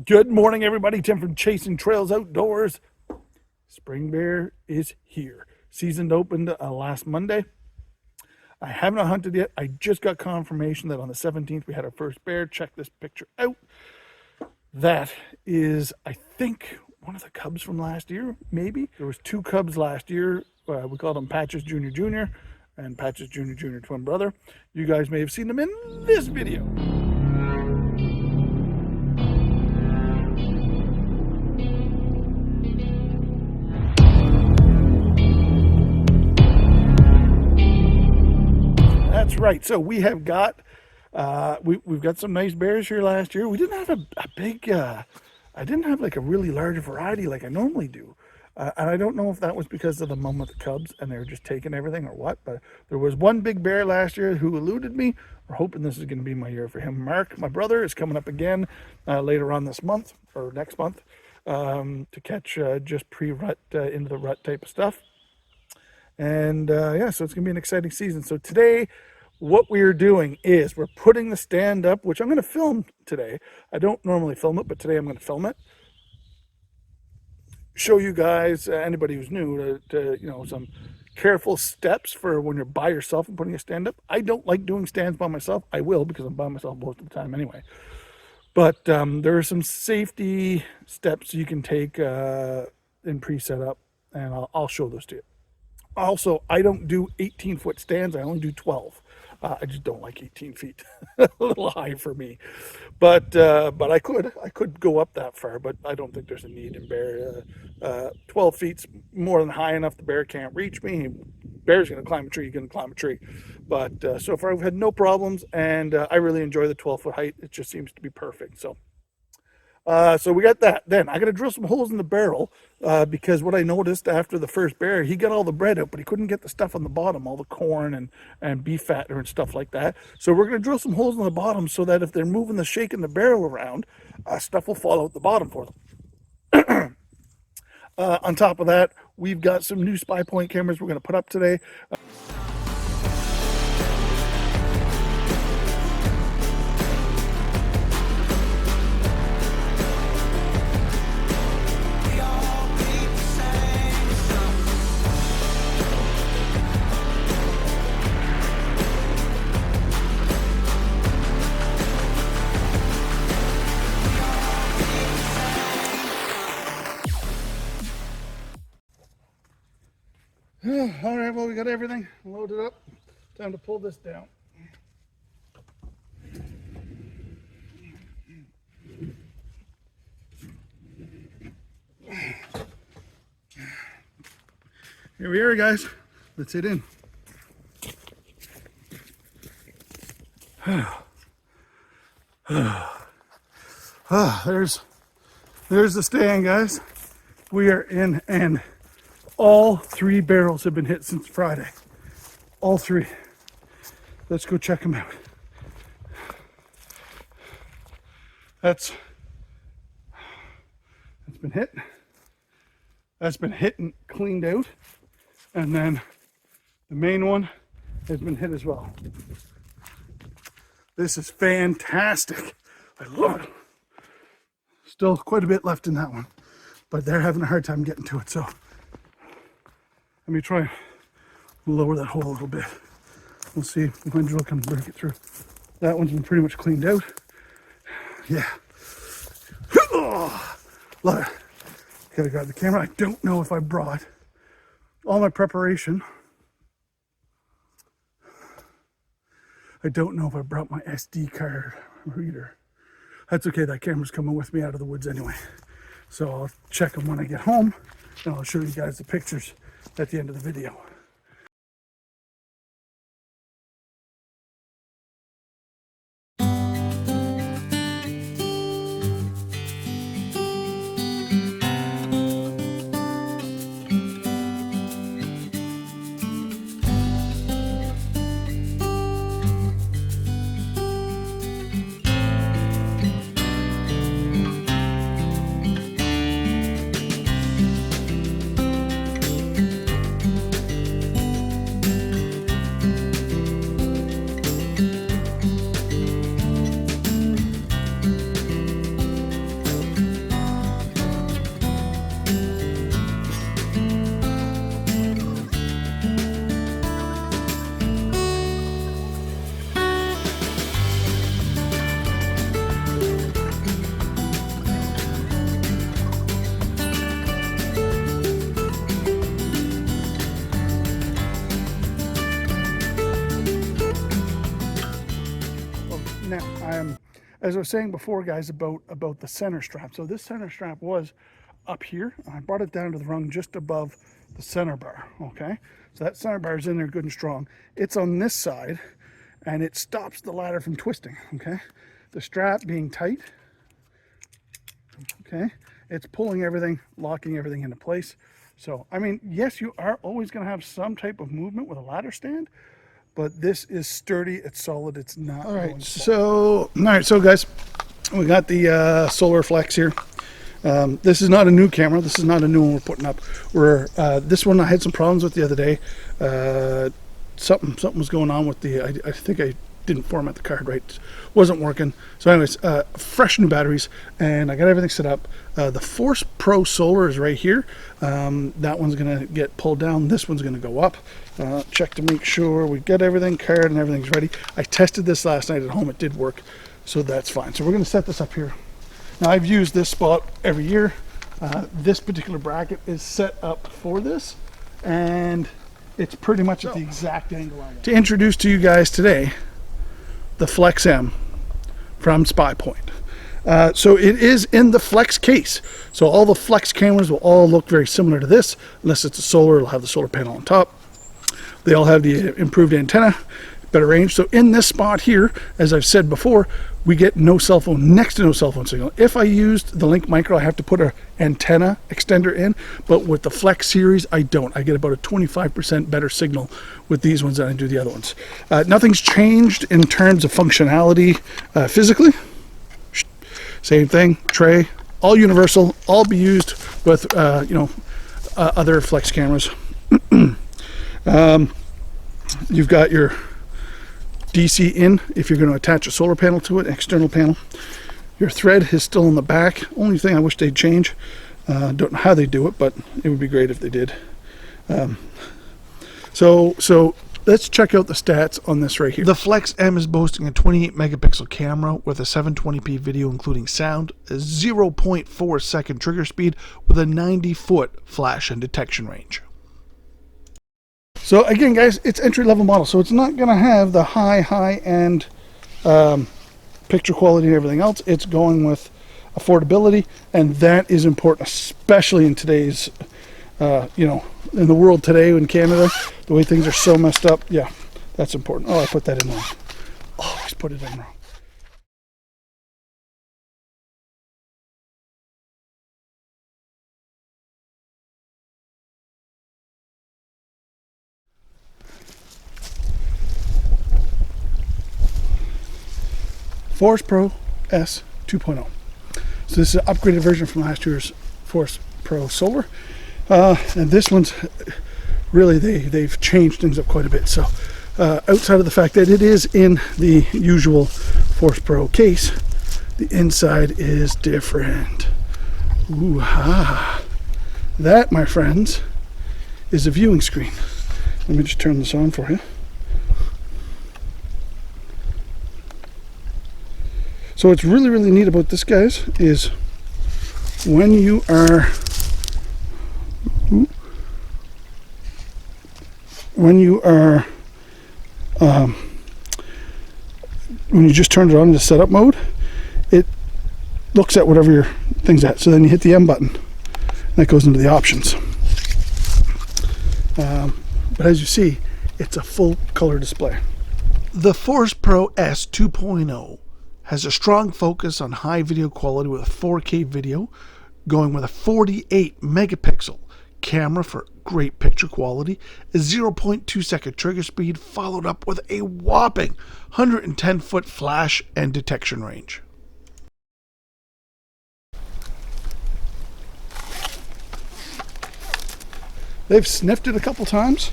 Good morning, everybody. Tim from Chasin Trails Outdoors. Spring bear is here. Season opened last Monday. I have not hunted yet. I just got confirmation that on the 17th we had our first bear. Check this picture out. That is, I think, one of the cubs from last year, maybe. There was two cubs last year. We called them Patches Junior Junior and Patches Junior Junior twin brother. You guys may have seen them in this video. That's right. So we have got we've got some nice bears here last year. We didn't have a big I didn't have like a really large variety like I normally do. And I don't know if that was because of the mom with the cubs and they were just taking everything or what, but there was one big bear last year who eluded me. We're hoping this is going to be my year for him. Mark, my brother, is coming up again later on this month or next month to catch just pre-rut into the rut type of stuff. And yeah, so it's gonna be an exciting season. So today what we're doing is we're putting the stand up, which I'm going to film today. I don't normally film it, but today I'm going to film it, show you guys, anybody who's new, to you know, some careful steps for when you're by yourself and putting a stand up. I don't like doing stands by myself. I will, because I'm by myself most of the time anyway. But there are some safety steps you can take in pre-setup, and I'll show those to you. Also, I don't do 18-foot stands. I only do 12. I just don't like 18 feet. A little high for me. But I could go up that far, but I don't think there's a need in bear. 12 feet's more than high enough. The bear can't reach me. Bear's going to climb a tree. You're going to climb a tree. But so far, I've had no problems, and I really enjoy the 12-foot height. It just seems to be perfect. So we got that. Then I got to drill some holes in the barrel because what I noticed after the first bear, he got all the bread out, but he couldn't get the stuff on the bottom, all the corn and beef fat and stuff like that. So we're going to drill some holes in the bottom so that if they're moving shaking the barrel around, stuff will fall out the bottom for them. On top of that, we've got some new Spypoint cameras we're going to put up today. All right, well, we got everything loaded up. Time to pull this down. Here we are, guys. Let's hit in. There's the stand, guys. We are in, and all three barrels have been hit since Friday. All three. Let's go check them out. That's been hit. That's been hit and cleaned out. And then the main one has been hit as well. This is fantastic. I love it. Still quite a bit left in that one, but they're having a hard time getting to it. So let me try and lower that hole a little bit. We'll see if my drill can break it through. That one's been pretty much cleaned out. Yeah. Oh, love it. Gotta grab the camera. I don't know if I brought all my preparation. I don't know if I brought my SD card reader. That's okay. That camera's coming with me out of the woods anyway. So I'll check them when I get home, and I'll show you guys the pictures at the end of the video. as I was saying before, guys, about the center strap. So this center strap was up here. I brought it down to the rung just above the center bar. Okay, so that center bar is in there good and strong. It's on this side, and it stops the ladder from twisting. Okay, the strap being tight. Okay, it's pulling everything, locking everything into place. So, I mean, yes, you are always going to have some type of movement with a ladder stand, but this is sturdy, it's solid, it's not. All right, so guys, we got the Solar Flex here. This is not a new camera. This is not a new one we're putting up. This one I had some problems with the other day. Something was going on with the. I think I didn't format the card right. It wasn't working. So, anyways, fresh new batteries, and I got everything set up. The Force Pro Solar is right here. That one's gonna get pulled down. This one's gonna go up. Check to make sure we get everything card and everything's ready. I tested this last night at home. It did work, so that's fine. So we're gonna set this up here. Now, I've used this spot every year. This particular bracket is set up for this, and it's pretty much at the exact angle I want. To introduce to you guys today, the Flex M from Spypoint. So it is in the Flex case. So all the Flex cameras will all look very similar to this, unless it's a solar, it'll have the solar panel on top. They all have the improved antenna, better range. So in this spot here, as I've said before, we get no cell phone, next to no cell phone signal. If I used the Link Micro, I have to put an antenna extender in, but with the Flex series, I don't. I get about a 25% better signal with these ones than I do the other ones. Nothing's changed in terms of functionality physically. Same thing, tray, all universal, all be used with other Flex cameras. You've got your DC in if you're going to attach a solar panel to it, external panel. Your thread is still in the back. Only thing I wish they'd change. Don't know how they do it, but it would be great if they did. So let's check out the stats on this right here. The Flex M is boasting a 28 megapixel camera with a 720p video including sound, a 0.4 second trigger speed with a 90-foot flash and detection range. So again, guys, it's entry-level model, so it's not going to have the high-end picture quality and everything else. It's going with affordability, and that is important, especially in today's, in the world today in Canada, the way things are so messed up. Yeah, that's important. Oh, I put that in wrong. Always put it in wrong. Force Pro S 2.0. So this is an upgraded version from last year's Force Pro Solar. And this one's really, they've changed things up quite a bit. So outside of the fact that it is in the usual Force Pro case, the inside is different. Ooh-ha. That, my friends, is a viewing screen. Let me just turn this on for you. So what's really, really neat about this, guys, is when you are when you just turn it on into setup mode, it looks at whatever your thing's at. So then you hit the M button, and that goes into the options. But as you see, it's a full color display. The Force Pro S 2.0 has a strong focus on high video quality with a 4K video, going with a 48 megapixel camera for great picture quality, a 0.2 second trigger speed, followed up with a whopping 110-foot flash and detection range. They've sniffed it a couple times.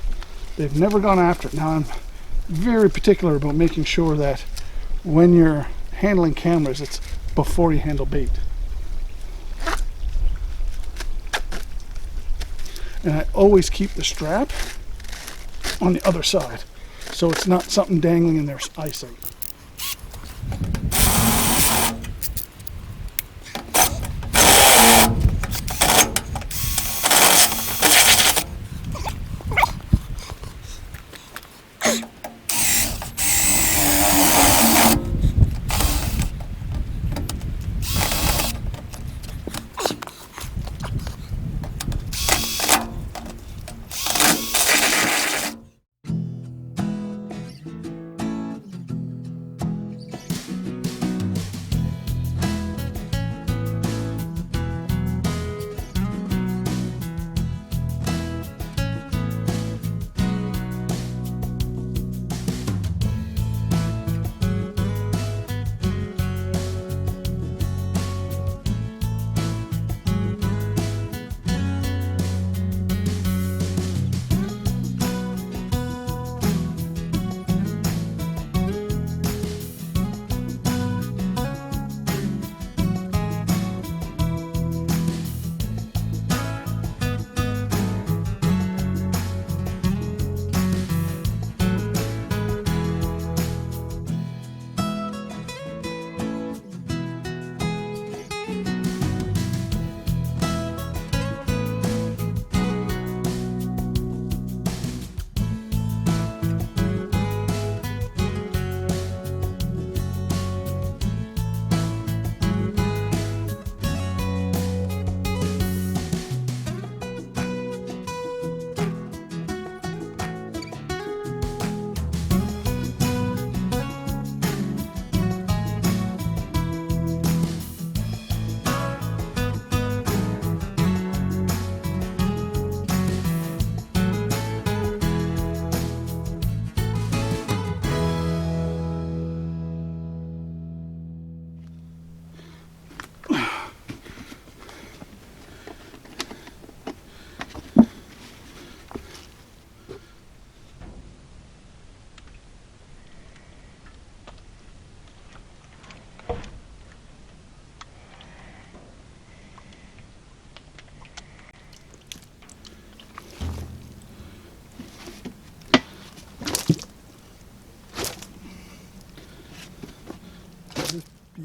They've never gone after it. Now, I'm very particular about making sure that when you're handling cameras, it's before you handle bait. And I always keep the strap on the other side, so it's not something dangling in their eyesight.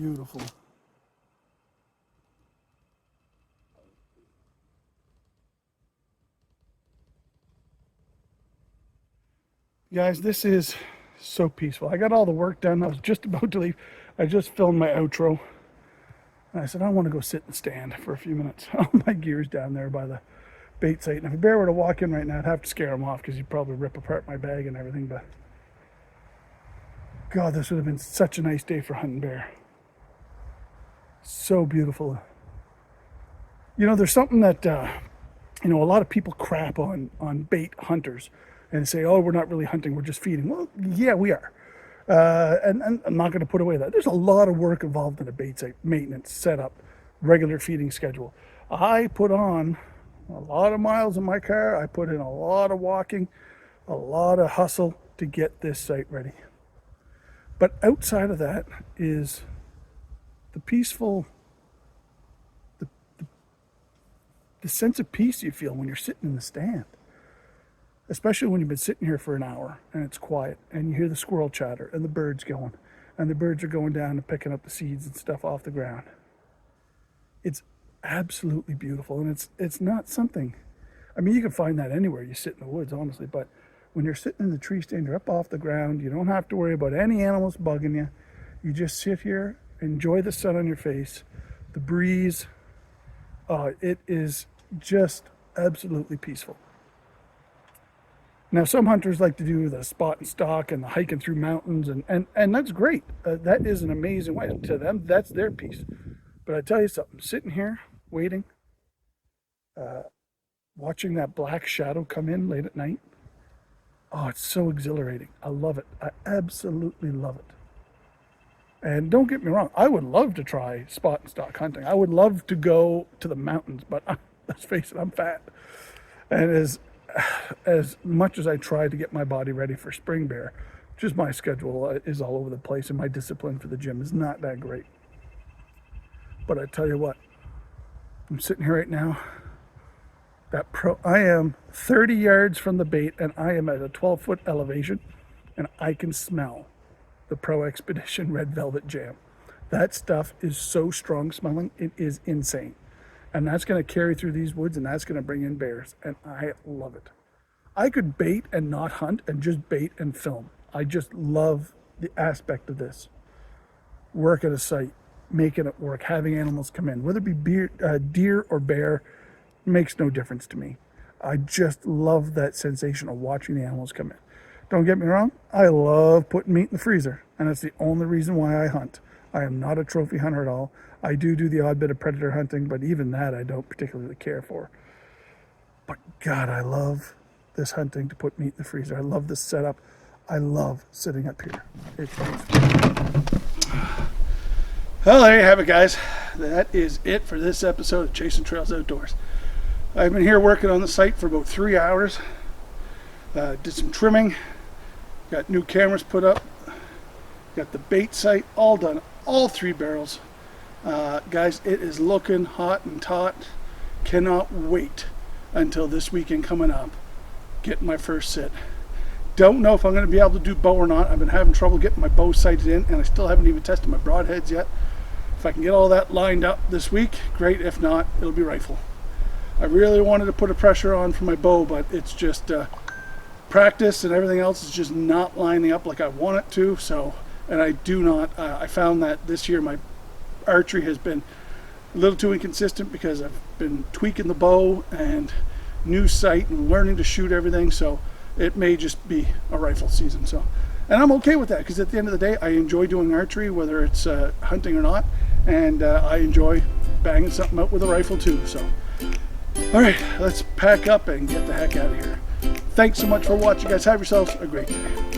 beautiful. Guys, this is so peaceful. I got all the work done. I was just about to leave. I just filmed my outro. And I said, I want to go sit and stand for a few minutes. All my gear's down there by the bait site. And if a bear were to walk in right now, I'd have to scare him off because he'd probably rip apart my bag and everything. But God, this would have been such a nice day for hunting bear. So beautiful. You know, there's something that, you know, a lot of people crap on bait hunters and say, oh, we're not really hunting, we're just feeding. Well, yeah, we are. And I'm not going to put away that. There's a lot of work involved in a bait site, maintenance, setup, regular feeding schedule. I put on a lot of miles in my car. I put in a lot of walking, a lot of hustle to get this site ready. But outside of that is the peaceful, the sense of peace you feel when you're sitting in the stand. Especially when you've been sitting here for an hour and it's quiet and you hear the squirrel chatter and the birds going, and the birds are going down and picking up the seeds and stuff off the ground. It's absolutely beautiful, and it's not something, I mean, you can find that anywhere you sit in the woods, honestly, but when you're sitting in the tree stand, you're up off the ground, you don't have to worry about any animals bugging you. You just sit here, enjoy the sun on your face, the breeze. It is just absolutely peaceful. Now, some hunters like to do the spot and stalk and the hiking through mountains, and that's great. That is an amazing way. To them, that's their piece. But I tell you something, sitting here, waiting, watching that black shadow come in late at night, oh, it's so exhilarating. I love it. I absolutely love it. And don't get me wrong, I would love to try spot and stalk hunting. I would love to go to the mountains, but let's face it, I'm fat. And as much as I try to get my body ready for spring bear, just my schedule is all over the place, and my discipline for the gym is not that great. But I tell you what, I'm sitting here right now. I am 30 yards from the bait, and I am at a 12-foot elevation, and I can smell the Pro Expedition Red Velvet Jam. That stuff is so strong smelling, it is insane. And that's going to carry through these woods, and that's going to bring in bears, and I love it. I could bait and not hunt and just bait and film. I just love the aspect of this. Work at a site, making it work, having animals come in. Whether it be deer or bear, makes no difference to me. I just love that sensation of watching the animals come in. Don't get me wrong, I love putting meat in the freezer, and that's the only reason why I hunt. I am not a trophy hunter at all. I do the odd bit of predator hunting, but even that I don't particularly care for. But God, I love this hunting to put meat in the freezer. I love this setup. I love sitting up here. It's nice. Well, there you have it, guys. That is it for this episode of Chasing Trails Outdoors. I've been here working on the site for about 3 hours. Did some trimming. Got new cameras put up. Got the bait site all done. All 3 barrels. Guys, it is looking hot and taut. Cannot wait until this weekend coming up. Getting my first sit. Don't know if I'm going to be able to do bow or not. I've been having trouble getting my bow sighted in, and I still haven't even tested my broadheads yet. If I can get all that lined up this week, great. If not, it'll be rifle. I really wanted to put a pressure on for my bow, but it's just practice and everything else is just not lining up like I want it to. So, and I do not. I found that this year my archery has been a little too inconsistent because I've been tweaking the bow and new sight and learning to shoot everything. So it may just be a rifle season. So, and I'm okay with that because at the end of the day, I enjoy doing archery, whether it's hunting or not, and I enjoy banging something out with a rifle too. So, all right, let's pack up and get the heck out of here. Thanks so much for watching, guys. Have yourselves a great day.